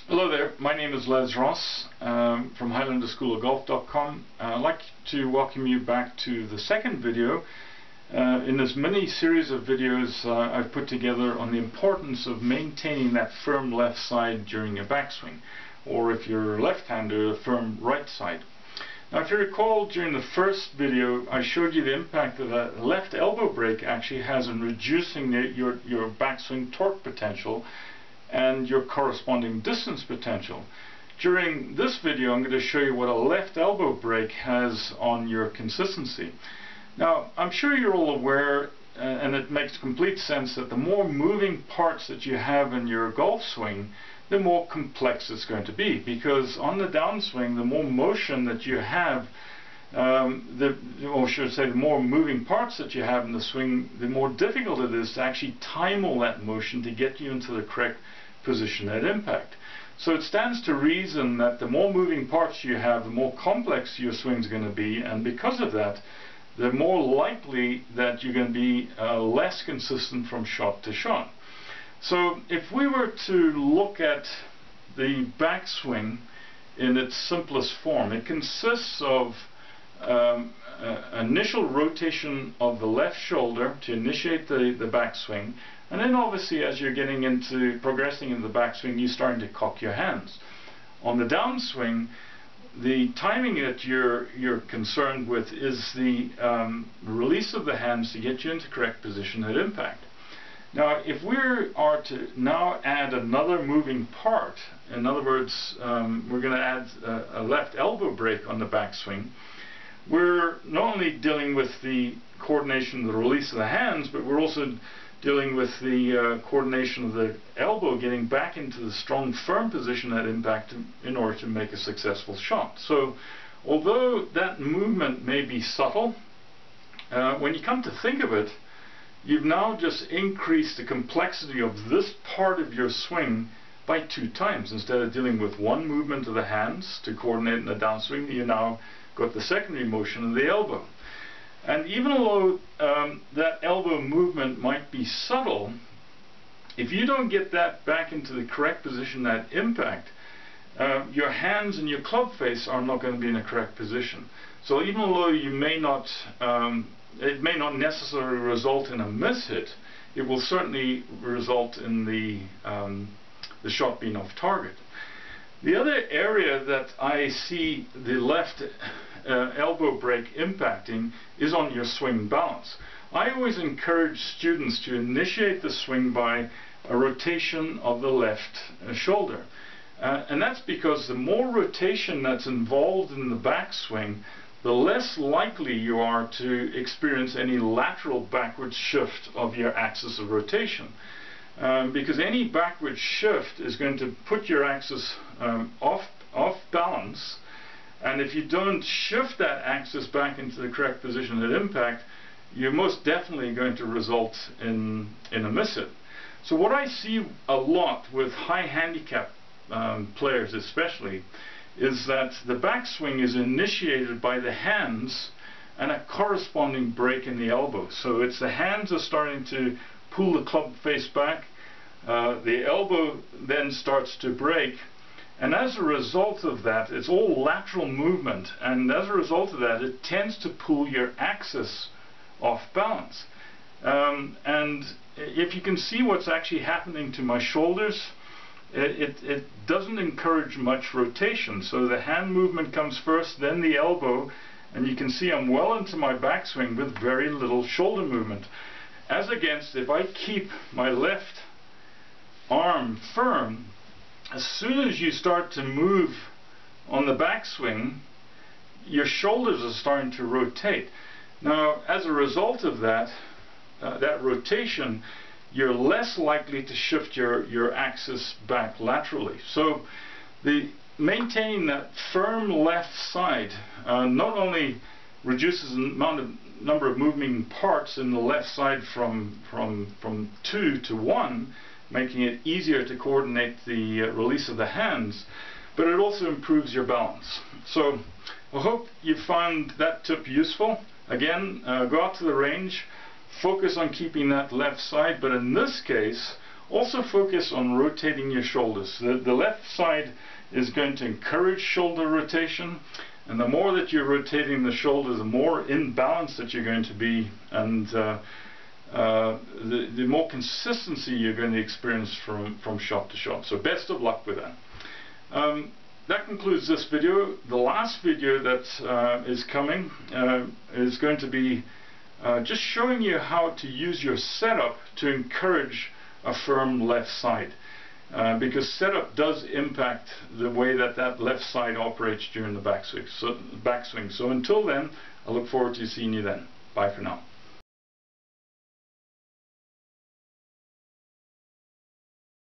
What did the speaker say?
Hello there, my name is Les Ross from HighlanderSchoolOfGolf.com. I'd like to welcome you back to the second video in this mini series of videos I've put together on the importance of maintaining that firm left side during your backswing, or if you're a left-hander, a firm right side. Now, if you recall, during the first video I showed you the impact that a left elbow break actually has in reducing your backswing torque potential and your corresponding distance potential. During this video I'm going to show you what a left elbow break has on your consistency. Now, I'm sure you're all aware, and it makes complete sense, that the more moving parts that you have in your golf swing, the more complex it's going to be, because on the downswing, the more motion that you have, or should I say, the more moving parts that you have in the swing, the more difficult it is to actually time all that motion to get you into the correct position at impact. So it stands to reason that the more moving parts you have, the more complex your swing is going to be, and because of that, the more likely that you're going to be less consistent from shot to shot. So if we were to look at the backswing in its simplest form, it consists of initial rotation of the left shoulder to initiate the backswing, and then obviously as you're progressing into the backswing, you're starting to cock your hands. On the downswing, the timing that you're concerned with is the release of the hands to get you into correct position at impact. Now, if we are to now add another moving part, in other words, we're going to add a left elbow break on the backswing, we're not only dealing with the coordination of the release of the hands, but we're also dealing with the coordination of the elbow getting back into the strong, firm position at impact in order to make a successful shot. So, although that movement may be subtle, when you come to think of it, you've now just increased the complexity of this part of your swing by 2 times. Instead of dealing with one movement of the hands to coordinate in the downswing, you now got the secondary motion of the elbow. And even though that elbow movement might be subtle, if you don't get that back into the correct position at impact, your hands and your club face are not going to be in a correct position. So even though you may not, it may not necessarily result in a miss hit, it will certainly result in the shot being off target. The other area that I see the left elbow break impacting is on your swing balance. I always encourage students to initiate the swing by a rotation of the left shoulder. And that's because the more rotation that's involved in the backswing, the less likely you are to experience any lateral backward shift of your axis of rotation. Because any backward shift is going to put your axis off balance, and if you don't shift that axis back into the correct position at impact, you're most definitely going to result in a miss hit. So what I see a lot with high handicap players especially is that the backswing is initiated by the hands and a corresponding break in the elbow. So it's the hands are starting to pull the club face back, the elbow then starts to break, and as a result of that, it's all lateral movement, and as a result of that, it tends to pull your axis off balance. And if you can see what's actually happening to my shoulders, it doesn't encourage much rotation. So the hand movement comes first, then the elbow, and you can see I'm well into my backswing with very little shoulder movement. As against, if I keep my left arm firm, as soon as you start to move on the backswing, your shoulders are starting to rotate. Now, as a result of that rotation, you're less likely to shift your axis back laterally. So maintaining that firm left side not only reduces the number of moving parts in the left side from 2 to 1, making it easier to coordinate the release of the hands, but it also improves your balance. So I hope you found that tip useful. Again, go out to the range, focus on keeping that left side, but in this case Also focus on rotating your shoulders. The left side is going to encourage shoulder rotation, and the more that you're rotating the shoulder, the more in balance that you're going to be, and the more consistency you're going to experience from shot to shot. So best of luck with that. That concludes this video. The last video that is coming is going to be just showing you how to use your setup to encourage a firm left side, because setup does impact the way that left side operates during the backswing. So until then, I look forward to seeing you then. Bye for now.